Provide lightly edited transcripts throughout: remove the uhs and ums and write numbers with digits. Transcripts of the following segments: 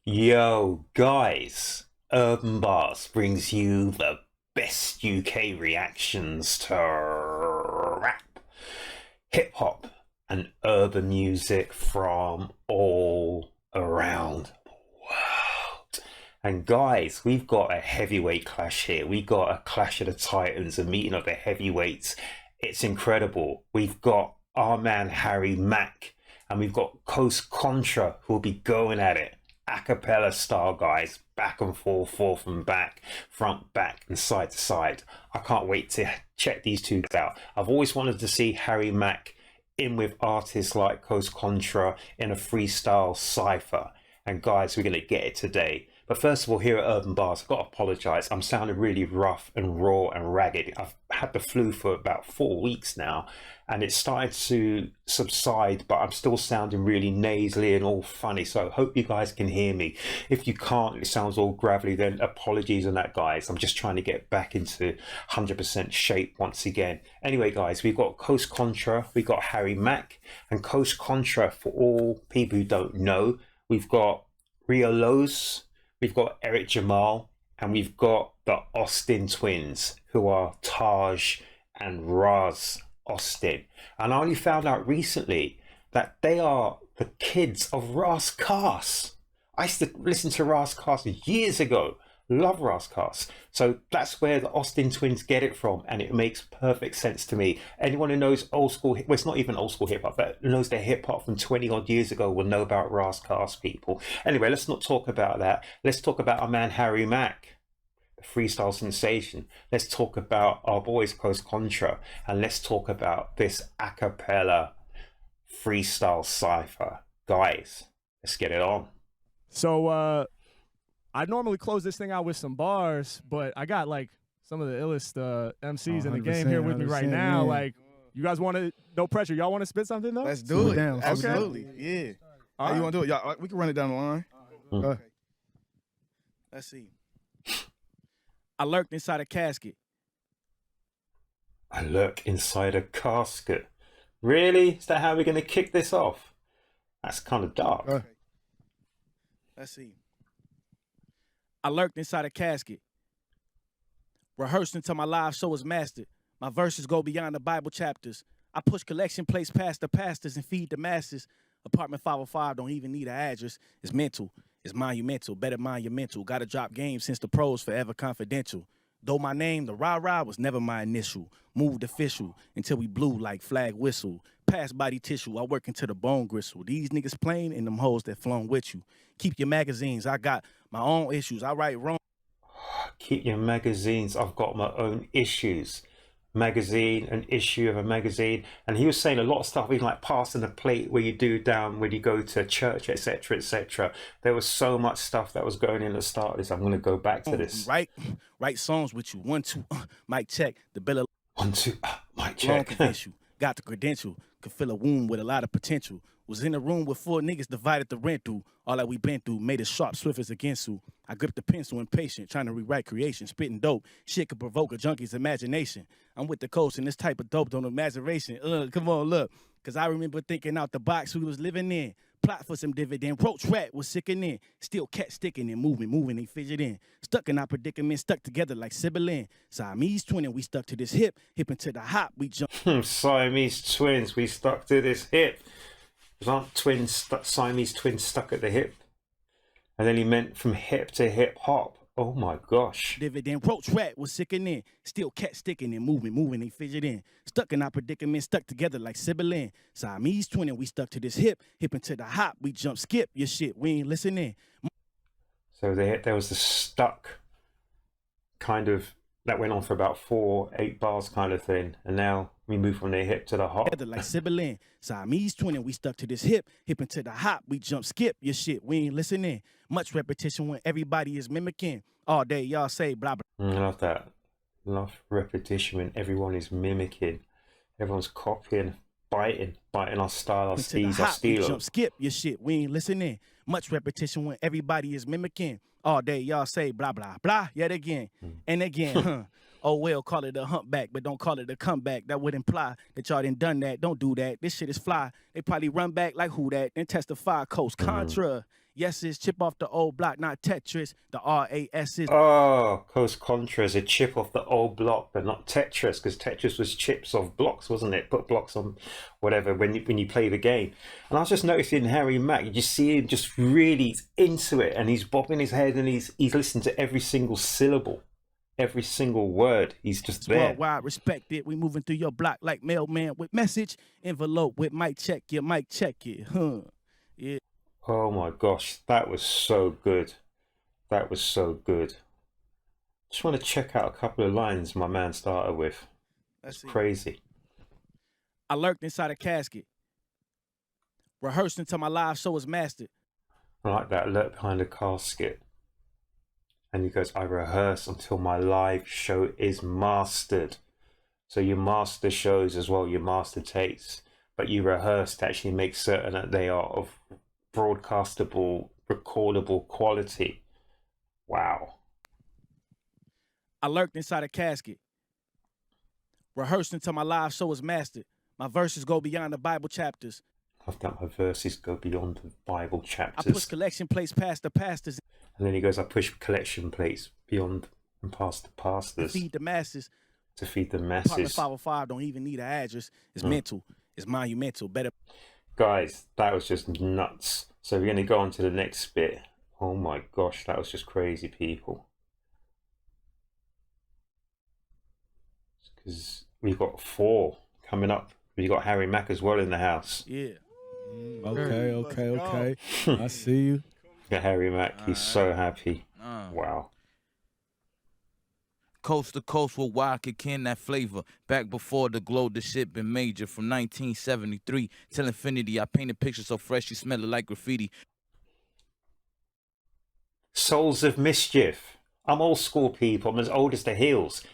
Yo, guys, Urban Barz brings you the best UK reactions to rap, hip hop, and urban music from all around the world. And guys, we've got a heavyweight clash here. We got a clash of the titans, a meeting of the heavyweights. It's incredible. We've got our man Harry Mack, and we've got Coast Contra who will be going at it acapella style, guys, back and forth, forth and back, front, back, and side to side. I can't wait to check these two out. I've always wanted to see Harry Mack in with artists like Coast Contra in a freestyle cypher. And guys, we're going to get it today. But first of all, here at Urb'n Barz, I've got to apologise. I'm sounding really rough and raw and ragged. I've had the flu for about 4 weeks now, and it's started to subside, but I'm still sounding really nasally and all funny. So I hope you guys can hear me. If you can't, it sounds all gravelly, then apologies on that, guys. I'm just trying to get back into 100% shape once again. Anyway, guys, we've got Coast Contra, we've got Harry Mack, and Coast Contra, for all people who don't know, we've got RioLoz, we've got Jamal, and we've got the Austin twins, who are Taj and Raz Austin. And I only found out recently that they are the kids of Ras Kass. I used to listen to Ras Kass years ago. Love Ras Kass. So that's where the Austin twins get it from, and it makes perfect sense to me. Anyone who knows old school, well, it's not even old school hip hop, but knows their hip hop from 20 odd years ago will know about Ras Kass people. Anyway, let's not talk about that. Let's talk about our man Harry Mack, the freestyle sensation. Let's talk about our boys Coast Contra, and let's talk about this acapella freestyle cypher. Guys, let's get it on. So I normally close this thing out with some bars, but I got like some of the illest MCs in the game here with me right now. Yeah. Like, you guys want to, no pressure. Y'all want to spit something though? Let's do it. Okay. Absolutely. Yeah. How you want to do it? Y'all, we can run it down the line. Okay. Let's see. I lurked inside a casket. I lurk inside a casket. Really? Is that how we're going to kick this off? That's kind of dark. Let's see. I lurked inside a casket. Rehearsed until my live show is mastered. My verses go beyond the Bible chapters. I push collection plates past the pastors and feed the masses. Apartment 505 don't even need an address. It's mental. It's monumental. Better mind your mental. Gotta drop games since the pros forever confidential. Though my name, the rah-rah, was never my initial. Moved official until we blew like flag whistle. Past body tissue, I work into the bone gristle. These niggas plain and them hoes that flown with you. Keep your magazines, I got my own issues. I write wrong. Keep your magazines. I've got my own issues. Magazine, an issue of a magazine. And he was saying a lot of stuff, even like passing the plate where you do down when you go to church, etc., etc. There was so much stuff that was going in at the start of this. I'm going to go back to this. Write songs with you. 1, 2, mic check. The bill of 1, 2, mic long check. convince you. Got the credential. Could fill a womb with a lot of potential. Was in a room with 4 niggas divided the rent through. All that we been through made us sharp, swift as a Ginsu. I gripped the pencil impatient, trying to rewrite creation, spitting dope. Shit could provoke a junkie's imagination. I'm with the coast and this type of dope don't imagination. Come on, look. Cause I remember thinking out the box we was living in. Plot for some dividend. Roach rat was sickening. Still cat sticking and moving, they fidget in. Stuck in our predicament, stuck together like Sibylline. Siamese twin and we stuck to this hip into the hop, we jump. Siamese twins, we stuck to this hip. Aren't Siamese twins stuck at the hip? And then he meant from hip to hip hop. Oh my gosh. Dividend roach rat was sickening. Still cat sticking and moving, they fidget in. Stuck in our predicament, stuck together like Sibylline. Siamese twin and we stuck to this hip into the hop, we jump skip your shit, we ain't listening. So there was the stuck kind of, that went on for about 4-8 bars kind of thing. And now we move from the hip to the hop. Together like Sibylline. Siamese twin and we stuck to this hip into the hop, we jump skip your shit, we ain't listening. Much repetition when everybody is mimicking. All day y'all say blah blah. I love that. Love repetition when everyone is mimicking. Everyone's copying, biting our style, our steez, our stilo. Jump skip your shit, we ain't listening. Much repetition when everybody is mimicking. All day y'all say blah blah blah yet again and again. Oh well, call it a humpback, but don't call it a comeback. That would imply that y'all done done that. Don't do that. This shit is fly. They probably run back like who that, then testify. Coast Contra. Yes, it's chip off the old block, not Tetris. The RAS is. Oh, Coast Contra is a chip off the old block, but not Tetris, because Tetris was chips off blocks, wasn't it? Put blocks on whatever when you play the game. And I was just noticing Harry Mack, you just see him just really into it, and he's bobbing his head, and he's listening to every single syllable, every single word. He's just there. Worldwide respected. We moving through your block like mailman with message. Envelope with mic check it. Yeah. Oh my gosh, that was so good. That was so good. Just want to check out a couple of lines my man started with. That's crazy. I lurked inside a casket, rehearsed until my live show was mastered. I like that, lurk behind a casket. And he goes, I rehearse until my live show is mastered. So you master shows as well, you master takes, but you rehearse to actually make certain that they are of broadcastable, recordable quality. Wow. I lurked inside a casket, rehearsed until my live show was mastered. My verses go beyond the Bible chapters. I've done my verses go beyond the Bible chapters. I push collection plates past the pastors. And then he goes, I push collection plates beyond and past the pastors. To feed the masses. To feed the masses. Apartment 505 don't even need an address. It's mental. It's monumental. Better. Guys, that was just nuts. So we're going to go on to the next bit. Oh my gosh, that was just crazy, people. Because we've got 4 coming up. We've got Harry Mack as well in the house. Yeah. Okay. I see you. Yeah, Harry Mack, he's so happy. Wow. Coast to coast with why I could can that flavor. Back before the glow, the shit been major. From 1973 till infinity, I painted pictures so fresh you smell it like graffiti. Souls of Mischief. I'm old school, people. I'm as old as the hills.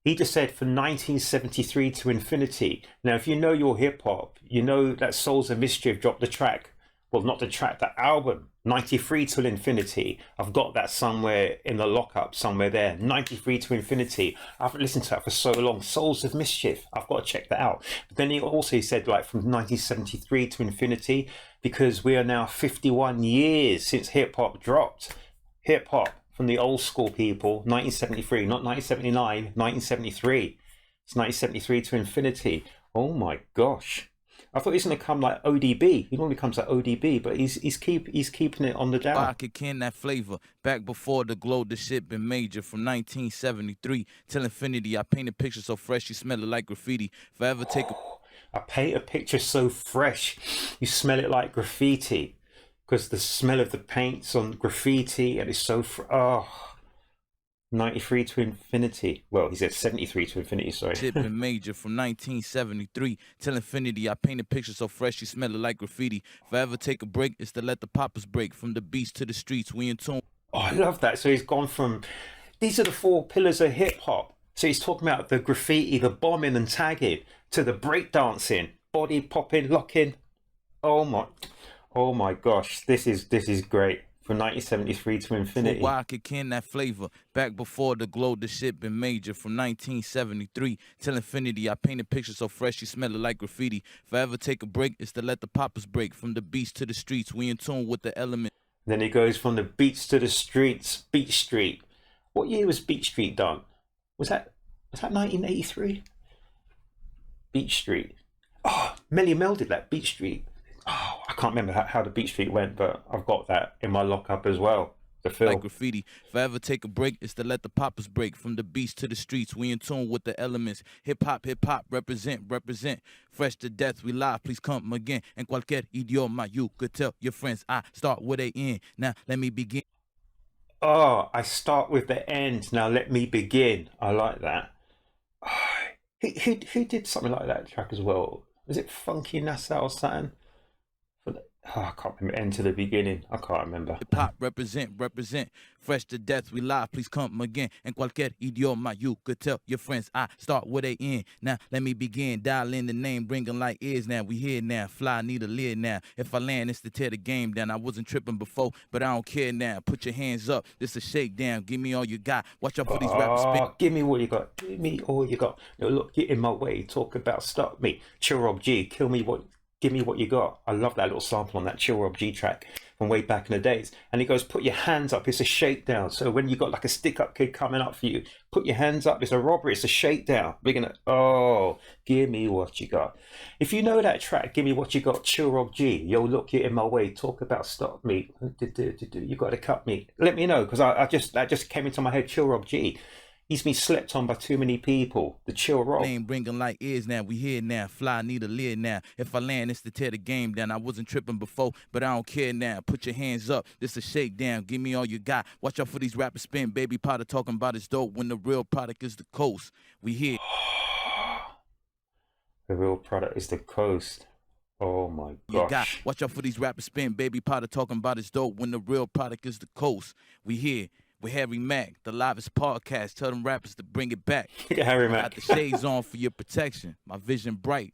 He just said from 1973 to infinity. Now, if you know your hip hop, you know that Souls of Mischief dropped the track. Well, not the track, the album. 93 till infinity. I've got that somewhere in the lockup, somewhere there. 93 to infinity. I haven't listened to that for so long. Souls of Mischief. I've got to check that out. But then he also said like from 1973 to infinity, because we are now 51 years since hip hop dropped. Hip hop from the old school people, 1973, not 1979, 1973. It's 1973 to infinity. Oh my gosh. I thought he was going to come like ODB. He normally comes like ODB, but he's keeping it on the down. I could can that flavor. Back before the glow, the shit been major. From 1973 till infinity, I painted pictures so fresh you smell it like graffiti. Forever take a... I paint a picture so fresh you smell it like graffiti. Because the smell of the paint's on graffiti and it's so 93 to infinity. Well, he said 73 to infinity, sorry. Shit been major from 1973 till infinity. I painted pictures so fresh you smell it like graffiti. Forever take a break is to let the poppers break. From the beats to the streets, we in tune. Oh, I love that. So he's gone from, these are the 4 pillars of hip hop. So he's talking about the graffiti, the bombing and tagging, to the breakdancing, body popping, locking. Oh my gosh, this is great. From 1973 to infinity. Why I could can that flavor. Back before the glow, the shit been major. From 1973 till infinity, I painted pictures so fresh you smell it like graffiti. Forever take a break is to let the poppers break. From the beats to the streets, we in tune with the element. Then he goes from the beats to the streets, Beach Street. What year was Beach Street done? Was that 1983? Beach Street. Oh, Melly Mel did that, Beach Street. Oh, I can't remember how the Beach Street went, but I've got that in my lockup as well. The film. Like graffiti. Forever take a break is to let the poppers break. From the beats to the streets, we in tune with the elements. Hip hop, represent. Fresh to death, we live, please come again. En cualquier idioma, you could tell your friends I start with a end. Now let me begin. Oh, I start with the end. Now let me begin. I like that. Oh, who did something like that track as well? Was it Funky Nassau or something? Oh, I can't remember. End to the beginning. I can't remember. Hip hop, represent. Fresh to death, we live, please come again. En cualquier idioma, you could tell your friends I start where they end. Now, let me begin. Dial in the name, bring 'em like ears now. We here now, fly, need a lid now. If I land, it's to tear the game down. I wasn't tripping before, but I don't care now. Put your hands up, this a shakedown. Give me all you got. Watch out for these rappers spin. Give me what you got. Give me all you got. No, look, get in my way. Talk about stop me. Chill Rob G, kill me what. Give me what you got. I love that little sample on that Chill Rob G track from way back in the days. And he goes, put your hands up. It's a shakedown. So when you got like a stick-up kid coming up for you, put your hands up. It's a robbery. It's a shakedown. We're gonna. Oh, give me what you got. If you know that track, give me what you got. Chill Rob G. Yo, look, you're in my way. Talk about stop me. You got to cut me. Let me know because that just came into my head. Chill Rob G. He's been slept on by too many people. The Chill Rob. Name bring 'em like ears now. We here now. Fly, need a lid now. If I land, it's to tear the game down. I wasn't tripping before, but I don't care now. Put your hands up. This a shakedown. Give me all you got. Watch out for these rappers spin. Baby Potter talking about his dope when the real product is the coast. We here. The real product is the coast. Oh my gosh. Watch out for these rappers spin. Baby Potter talking about his dope when the real product is the coast. We here. With Harry Mack, the livest podcast. Tell them rappers to bring it back. Harry Mack. Got the shades on for your protection. My vision bright.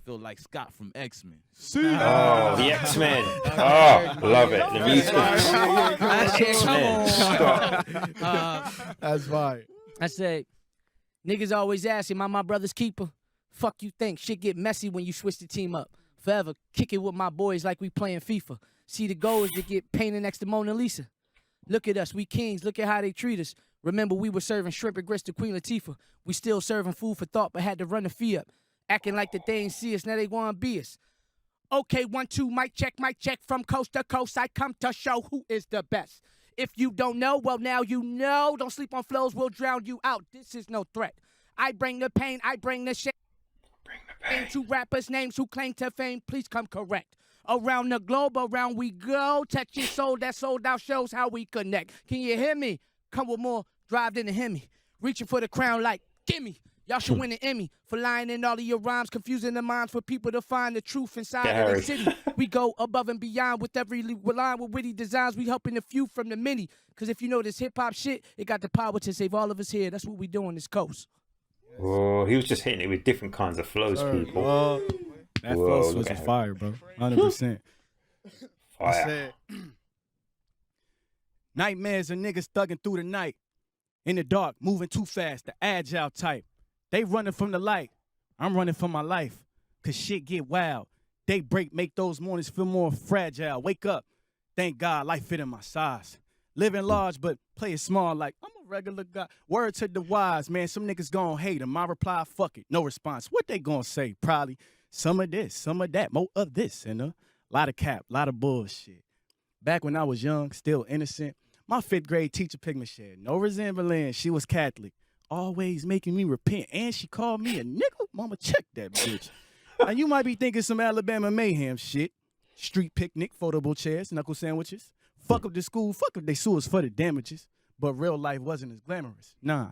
Feel like Scott from X-Men. Oh, the X-Men. Oh, love it. The music. That's fine. I said, niggas always asking, am I my brother's keeper? Fuck you think. Shit get messy when you switch the team up. Forever, kick it with my boys like we playing FIFA. See, the goal is to get painted next to Mona Lisa. Look at us, we kings, look at how they treat us. Remember, we were serving shrimp and grits to Queen Latifah. We still serving food for thought, but had to run the fee up. Acting like that they ain't see us, now they wanna be us. Okay, 1, 2, mic check from coast to coast. I come to show who is the best. If you don't know, well, now you know. Don't sleep on flows, we'll drown you out. This is no threat. I bring the pain, I bring the shame. To rappers' names who claim to fame, please come correct. Around the globe, around we go. Touch your soul, that sold out shows how we connect. Can you hear me? Come with more drive than a Hemi. Reaching for the crown like, gimme. Y'all should win an Emmy for lying in all of your rhymes, confusing the minds for people to find the truth inside of the city. We go above and beyond with every line with witty designs. We helping the few from the many. Because if you know this hip-hop shit, it got the power to save all of us here. That's what we do on this coast. Oh, he was just hitting it with different kinds of flows, people. That flow switch was fire, bro. 100%. I said, nightmares of niggas thugging through the night. In the dark, moving too fast, the agile type. They running from the light. I'm running for my life. Cause shit get wild. Daybreak make those mornings feel more fragile. Wake up. Thank God life fit in my size. Living large, but play it small like I'm a regular guy. Word to the wise, man. Some niggas gon' hate him. My reply, fuck it. No response. What they gon' say? Probably some of this, some of that, more of this, and a lot of cap, a lot of bullshit. Back when I was young, still innocent, my 5th grade teacher picked me shit. No resemblance, she was Catholic. Always making me repent, and she called me a nigga. Mama, check that bitch. Now you might be thinking some Alabama mayhem shit. Street picnic, foldable chairs, knuckle sandwiches. Fuck up the school, fuck up they sue us for the damages. But real life wasn't as glamorous. Nah.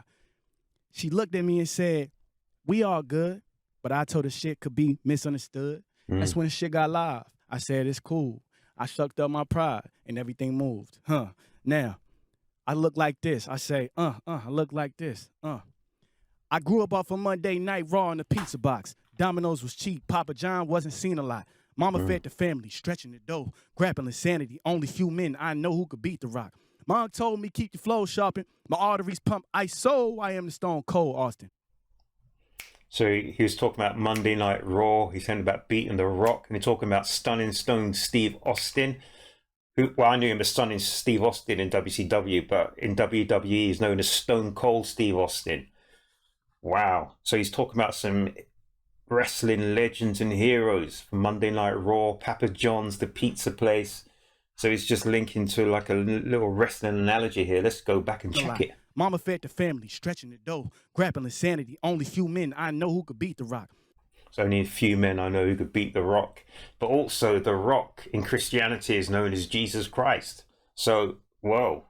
She looked at me and said, we all good. But I told her shit could be misunderstood. That's when shit got live. I said, it's cool. I shucked up my pride and everything moved. Now, I look like this. I say, I look like this. I grew up off a Monday night raw in the pizza box. Domino's was cheap. Papa John wasn't seen a lot. Mama fed the family, stretching the dough, grappling insanity. Only few men I know who could beat the rock. Mom told me keep your flow sharpened. My arteries pump ice, so I am the Stone Cold Austin. So he was talking about Monday Night Raw. He's saying about beating The Rock. And he's talking about Stunning Stone Steve Austin. Well, I knew him as Stunning Steve Austin in WCW, but in WWE he's known as Stone Cold Steve Austin. Wow. So he's talking about some wrestling legends and heroes from Monday Night Raw, Papa John's, the pizza place. So he's just linking to like a little wrestling analogy here. Let's go back and check it. Mama fed the family, stretching the dough, grappling insanity. Only few men I know who could beat The Rock. There's only a few men I know who could beat The Rock. But also The Rock in Christianity is known as Jesus Christ. So, whoa,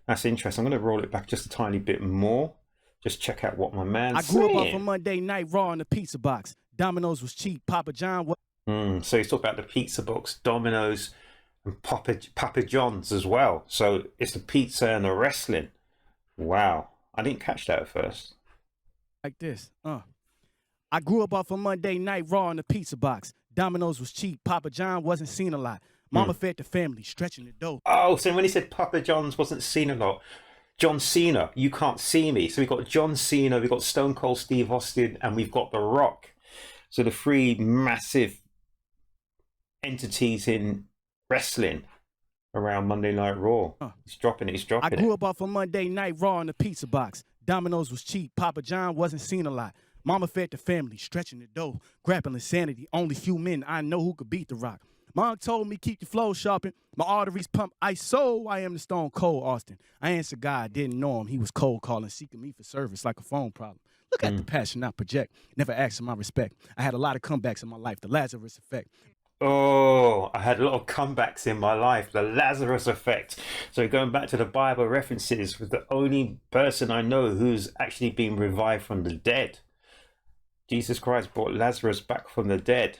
that's interesting. I'm going to roll it back just a tiny bit more. Just check out what my man's saying. I grew up off a Monday Night Raw in the pizza box. Domino's was cheap. Papa John was... So he's talking about the pizza box, Domino's, and Papa John's as well. So it's the pizza and the wrestling. Wow. I didn't catch that at first. Like this. I grew up off a Monday Night Raw in the pizza box. Domino's was cheap. Papa John wasn't seen a lot. Mama fed the family, stretching the dough. Oh, so when he said Papa John's wasn't seen a lot, John Cena, you can't see me. So we've got John Cena, we've got Stone Cold Steve Austin, and we've got The Rock. So the three massive entities in wrestling around Monday Night Raw. He's dropping it. I grew up off a Monday Night Raw in the pizza box. Domino's was cheap. Papa John wasn't seen a lot. Mama fed the family, stretching the dough. Grappling sanity. Only few men I know who could beat The Rock. Mom told me keep your flow sharpened. My arteries pump ice, so I am the Stone Cold Austin. I answered God, didn't know him. He was cold calling, seeking me for service like a phone problem. Look at the passion I project. Never asked for my respect. I had a lot of comebacks in my life. The Lazarus effect. Oh, I had a lot of comebacks in my life. The Lazarus effect. So going back to the Bible references, with the only person I know who's actually been revived from the dead. Jesus Christ brought Lazarus back from the dead.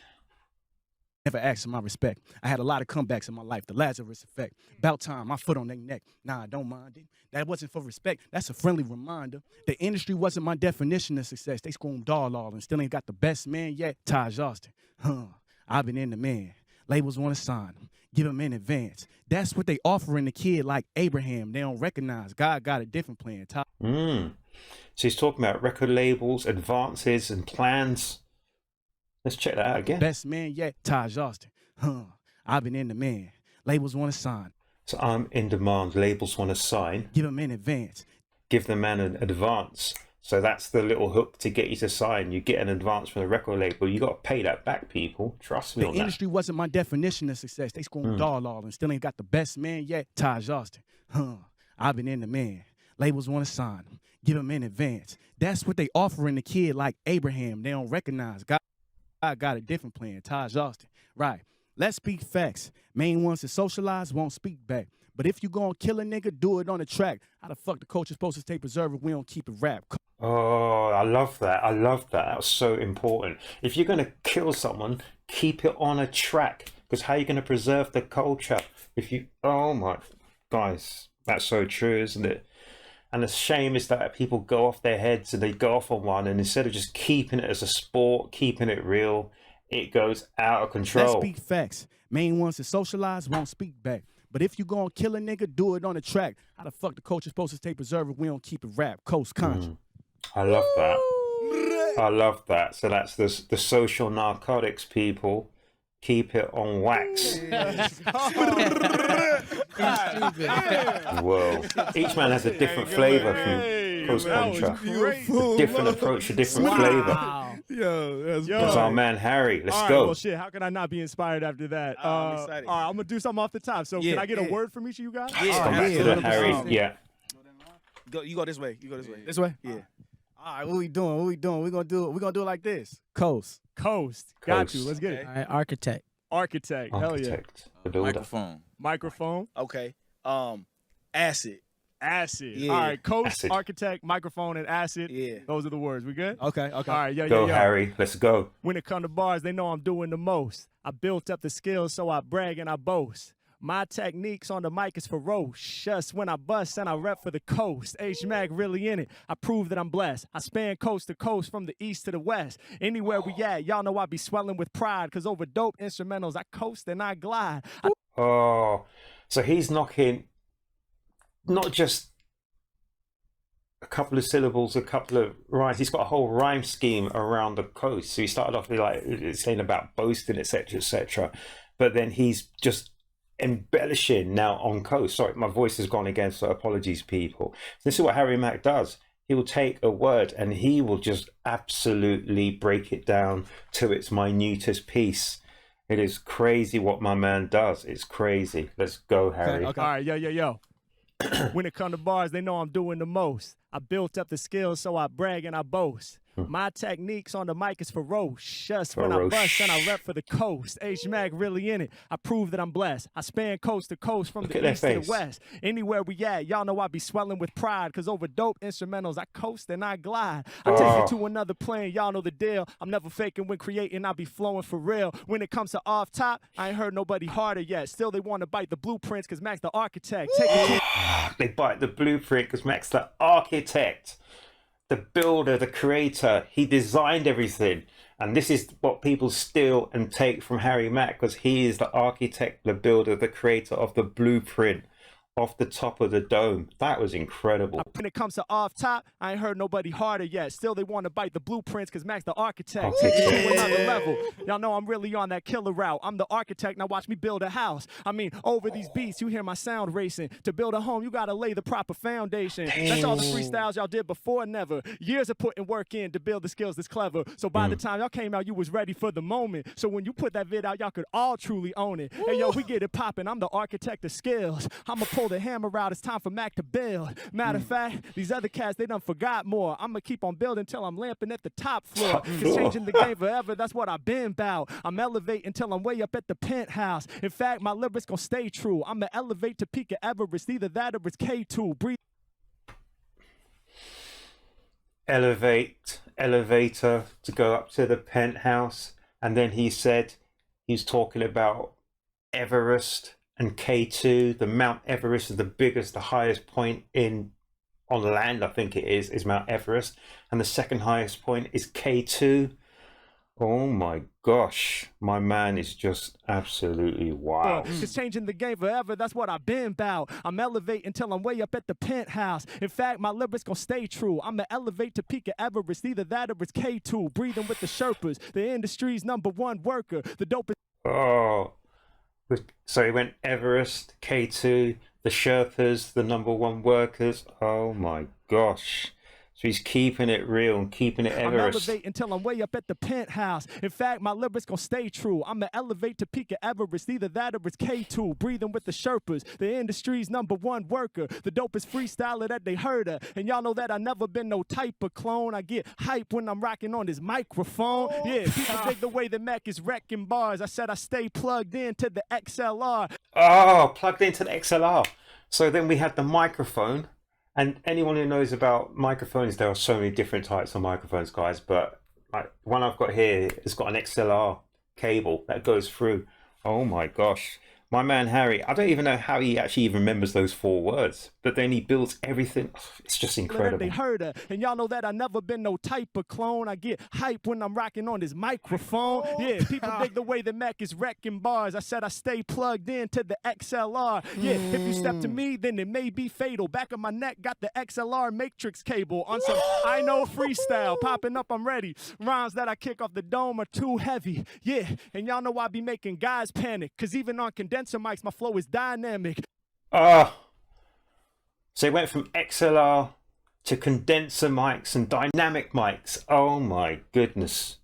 Never asked for my respect. I had a lot of comebacks in my life. The Lazarus effect. About time, my foot on their neck. Nah, I don't mind it. That wasn't for respect. That's a friendly reminder. The industry wasn't my definition of success. They screamed all and still ain't got the best man yet. Taj Austin. I've been in the man. Labels want to sign them. Give them in advance. That's what they offering the kid like Abraham. They don't recognize. God got a different plan. So he's talking about record labels, advances, and plans. Let's check that out again. Best man yet, Taj Austin. I've been in the man. Labels want to sign. So I'm in demand. Labels want to sign. Give them in advance. Give the man an advance. So that's the little hook to get you to sign. You get an advance from the record label. You got to pay that back, people. Trust me on that. The industry wasn't my definition of success. They screamed all and still ain't got the best man yet, Taj Austin. I've been in the man. Labels want to sign them. Give them in advance. That's what they offering the kid like Abraham. They don't recognize. God got a different plan. Taj Austin. Right. Let's speak facts. Main ones to socialize won't speak back. But if you gonna kill a nigga, do it on the track. How the fuck the coach is supposed to stay preserved if we don't keep it rap? Oh, I love that. I love that. That was so important. If you're going to kill someone, keep it on a track. Because how are you going to preserve the culture? If you... Oh, my... Guys, that's so true, isn't it? And the shame is that people go off their heads and they go off on one. And instead of just keeping it as a sport, keeping it real, it goes out of control. Let's speak facts. Main ones to socialize won't speak back. But if you gonna kill a nigga, do it on the track. How the fuck the coach is supposed to stay preserved if we don't keep it rap? Coast Contra. I love that. I love that. So that's the social narcotics, people. Keep it on wax. Whoa. Each man has a different flavor from Coast Contra. A different approach, a different flavor. That's our man Harry. Let's go. Well, shit, how can I not be inspired after that? I'm excited. All right, I'm going to do something off the top. So can I get a word from each of you guys? Yeah. Come back to the Harry. Yeah. You go this way. You go this way. This way? Yeah. All right, what we doing? We're gonna do it like this. Coast. Got you. Let's get it. All right, architect. Hell yeah. The builder. Microphone. Okay. Acid. Yeah. All right, coast, Acid. architect, microphone, and acid. Yeah. Those are the words. We good? Okay. All right, Go, Harry. Let's go. When it comes to bars, they know I'm doing the most. I built up the skills, so I brag and I boast. My techniques on the mic is ferocious. When I bust and I rep for the coast. H-Mac really in it. I prove that I'm blessed. I span coast to coast from the east to the west. Anywhere we at, y'all know I be swelling with pride. Cause over dope instrumentals, I coast and I glide. Oh, so he's knocking not just a couple of syllables, a couple of rhymes. He's got a whole rhyme scheme around the coast. So he started off with like saying about boasting, etc., etc. But then he's just embellishing now on coast. Sorry, my voice has gone again, so apologies, people. This is what Harry Mack does. He will take a word and he will just absolutely break it down to its minutest piece. It is crazy what my man does. It's crazy. Let's go, Harry. Okay. All right, yo. When it comes to bars, they know I'm doing the most. I built up the skills, so I brag and I boast. My techniques on the mic is ferocious. When I bust and I rep for the coast. H-Mac really in it. I prove that I'm blessed. I span coast to coast from the east to the west. Anywhere we at, y'all know I be swelling with pride. Cause over dope instrumentals, I coast and I glide. I take it to another plane, y'all know the deal. I'm never faking when creating, I be flowing for real. When it comes to off top, I ain't heard nobody harder yet. Still they want to bite the blueprints cause Mack's the architect. They bite the blueprint because Mack's the architect, the builder, the creator. He designed everything. And this is what people steal and take from Harry Mack, because he is the architect, the builder, the creator of the blueprint off the top of the dome. That was incredible. When it comes to off top, I ain't heard nobody harder yet. Still they want to bite the blueprints because Mack's the architect. Take it to another level. Y'all know I'm really on that killer route. I'm the architect, now watch me build a house. I mean, over these beats, you hear my sound racing. To build a home, you gotta lay the proper foundation. That's all the freestyles y'all did before, never. Years of putting work in to build the skills that's clever. So by the time y'all came out, you was ready for the moment. So when you put that vid out, y'all could all truly own it. Hey yo, we get it popping. I'm the architect of skills. I'ma pull the hammer out. It's time for Mack to build. Matter of fact, these other cats, they done forgot more. I'ma keep on building till I'm lamping at the top floor. It's changing the game forever. That's what I've been about. I'm elevating till I'm way up at the penthouse. In fact, my lyrics gonna stay true. I'ma elevate to peak of Everest. Either that or it's K2. Breathe. Elevator to go up to the penthouse. And then he said he's talking about Everest and K2. The Mount Everest is the biggest, the highest point on land, I think it is Mount Everest. And the second highest point is K2. Oh my gosh, my man is just absolutely wow. It's changing the game forever, that's what I've been about. I'm elevating till I'm way up at the penthouse. In fact, my lyrics gonna stay true. I'ma elevate to peak of Everest. Either that or it's K2. Breathing with the Sherpas, the industry's #1 worker. The dopest. Oh. So he went Everest, K2, the Sherpas, the #1 workers. Oh my gosh. So he's keeping it real and keeping it Everest. I'm elevating until I'm way up at the penthouse. In fact, my lyrics gonna stay true. I'ma elevate to peak of Everest. Either that or it's K2. Breathing with the Sherpas, the industry's #1 worker. The dopest freestyler that they heard of. And y'all know that I never been no type of clone. I get hype when I'm rocking on this microphone. Yeah, people dig the way that Mack is wrecking bars. I said I stay plugged into the XLR. Oh, plugged into the XLR. So then we had the microphone. And anyone who knows about microphones, there are so many different types of microphones, guys. But like one I've got here has got an XLR cable that goes through. Oh my gosh. My man Harry, I don't even know how he actually even remembers those 4 words, but then he builds everything. It's just incredible. They heard her, and y'all know that I never been no type of clone. I get hype when I'm rocking on this microphone. Yeah, people dig the way that Mack is wrecking bars. I said I stay plugged in to the XLR. Yeah, if you step to me, then it may be fatal. Back of my neck got the XLR matrix cable on some I know freestyle. Popping up, I'm ready. Rhymes that I kick off the dome are too heavy. Yeah, and y'all know I be making guys panic, cause even on condenser mics, my flow is dynamic. So it went from XLR to condenser mics and dynamic mics. Oh my goodness.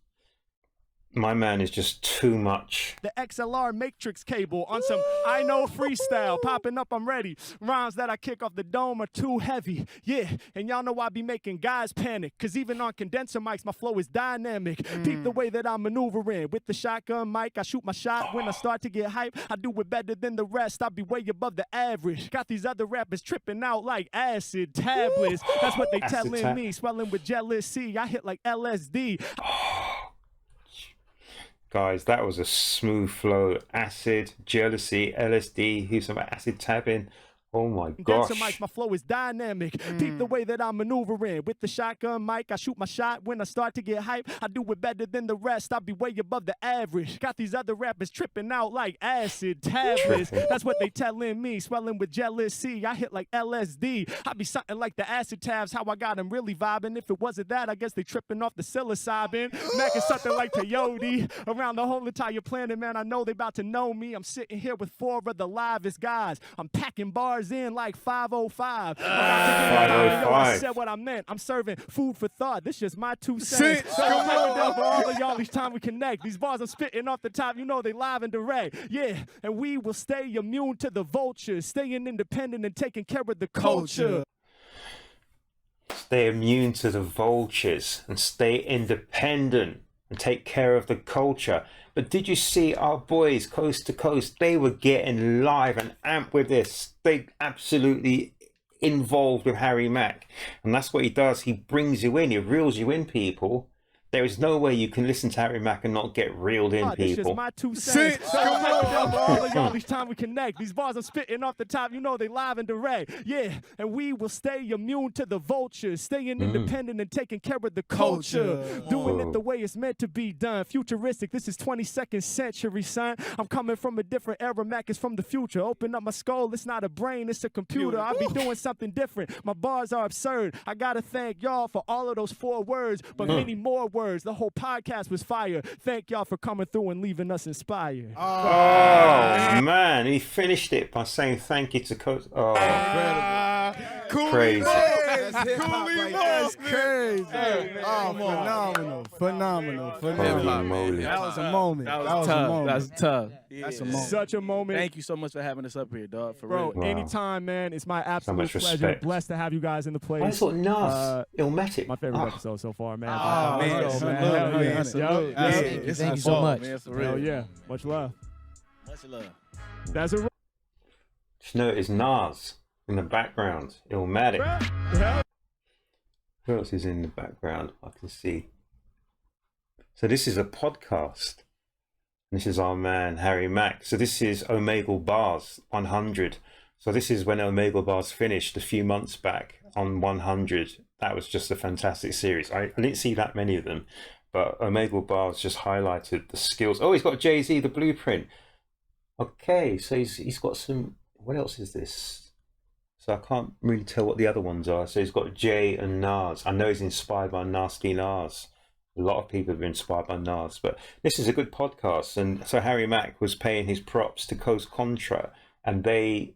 My man is just too much. The XLR matrix cable on some I know freestyle. Popping up, I'm ready. Rhymes that I kick off the dome are too heavy. Yeah, and y'all know I be making guys panic, cause even on condenser mics, my flow is dynamic. Peep the way that I'm maneuvering. With the shotgun mic, I shoot my shot. When I start to get hype, I do it better than the rest. I be way above the average. Got these other rappers tripping out like acid tablets. That's what they telling me. Swelling with jealousy. I hit like LSD. Guys, that was a smooth flow. Acid, jealousy, LSD, here's some acid tapping. Oh my gosh. Mic, my flow is dynamic. Peep the way that I'm maneuvering. With the shotgun mic, I shoot my shot. When I start to get hype, I do it better than the rest. I be way above the average. Got these other rappers tripping out like acid tablets. That's what they telling me. Swelling with jealousy. I hit like LSD. I be something like the acid tabs. How I got them really vibing. If it wasn't that, I guess they tripping off the psilocybin. Mack is something like peyote. Around the whole entire planet, man, I know they about to know me. I'm sitting here with 4 of the livest guys. I'm packing bars in like 505. I said what I meant. I'm serving food for thought. This just my 2 cents. For all of y'all each time we connect. These bars I'm spitting off the top, you know they live and direct. Yeah, and we will stay immune to the vultures, staying independent and taking care of the culture. stay immune to the vultures and stay independent and take care of the culture. But did you see our boys coast to coast? They were getting live and amped with this. They absolutely involved with Harry Mack. And that's what he does. He brings you in. He reels you in, people. There is no way you can listen to Harry Mack and not get reeled in, This is people. my 2 cents. So I'm breaking down for all of y'all each time we connect. These bars I'm spitting off the top, you know they live and direct. Yeah, and we will stay immune to the vultures, staying independent and taking care of the culture. Doing it the way it's meant to be done. Futuristic, this is 22nd century, son. I'm coming from a different era. Mac is from the future. Open up my skull, it's not a brain, it's a computer. I'll be doing something different. My bars are absurd. I gotta thank y'all for all of those 4 words, but many more words. The whole podcast was fire. Thank y'all for coming through and leaving us inspired. Oh, man. He finished it by saying thank you to Coach. Oh, crazy. That's crazy. Oh, phenomenal. Holy moly. That was a moment. That was tough. That was tough. That's a moment. Such a moment. Thank you so much for having us up here, dog. For Bro, real. Wow. anytime, man. It's my absolute much pleasure. respect. Blessed to have you guys in the place. I thought Nas, Illmatic. My favorite episode so far, man. Oh, man. Let's go, Salute, Hell man. yeah. Salute. Yup. Yeah, Thank you so much. Man, for Hell real. yeah. Much love. Much love. That's a Just notice Nas in the background. Illmatic. Hell Who else is in the background? I can see. So this is a podcast. This is our man, Harry Mack. So this is Urb'n Barz 100. So this is when Urb'n Barz finished a few months back on 100. That was just a fantastic series. I didn't see that many of them, but Urb'n Barz just highlighted the skills. Oh, he's got Jay-Z, the blueprint. Okay, so he's got some... What else is this? So I can't really tell what the other ones are. So he's got Jay and Nas. I know he's inspired by Nasty Nas. A lot of people have been inspired by Nas, but this is a good podcast. And so Harry Mack was paying his props to Contra, and they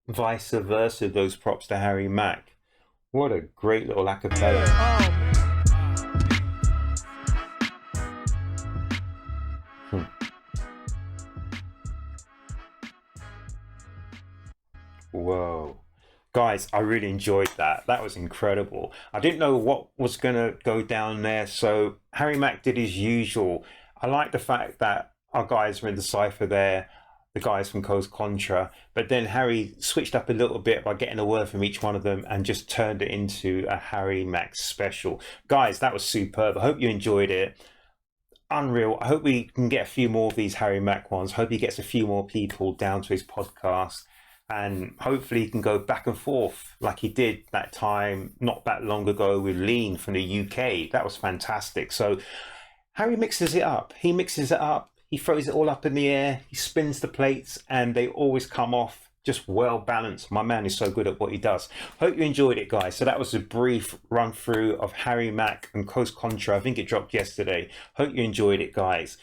vice versa those props to Harry Mack. What a great little acapella. Whoa. Guys, I really enjoyed that. That was incredible. I didn't know what was going to go down there. So Harry Mack did his usual. I like the fact that our guys were in the cypher there, the guys from Contra, but then Harry switched up a little bit by getting a word from each one of them and just turned it into a Harry Mack special. Guys, that was superb. I hope you enjoyed it. Unreal. I hope we can get a few more of these Harry Mack ones. Hope he gets a few more people down to his podcast. And hopefully he can go back and forth like he did that time not that long ago with Lean from the UK. That was fantastic. So Harry mixes it up. He mixes it up. He throws it all up in the air. He spins the plates and they always come off just well balanced. My man is so good at what he does. Hope you enjoyed it, guys. So that was a brief run through of Harry Mack and Contra. I think it dropped yesterday. Hope you enjoyed it, guys.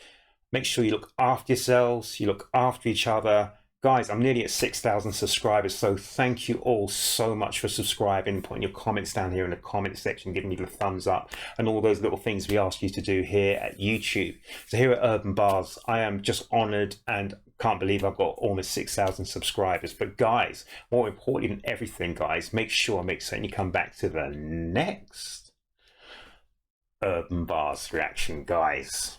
Make sure you look after yourselves. You look after each other. Guys, I'm nearly at 6,000 subscribers, so thank you all so much for subscribing, putting your comments down here in the comment section, giving me the thumbs up, and all those little things we ask you to do here at YouTube. So here at Urb'n Barz, I am just honoured and can't believe I've got almost 6,000 subscribers. But guys, more importantly than everything, guys, make certain you come back to the next Urb'n Barz reaction, guys.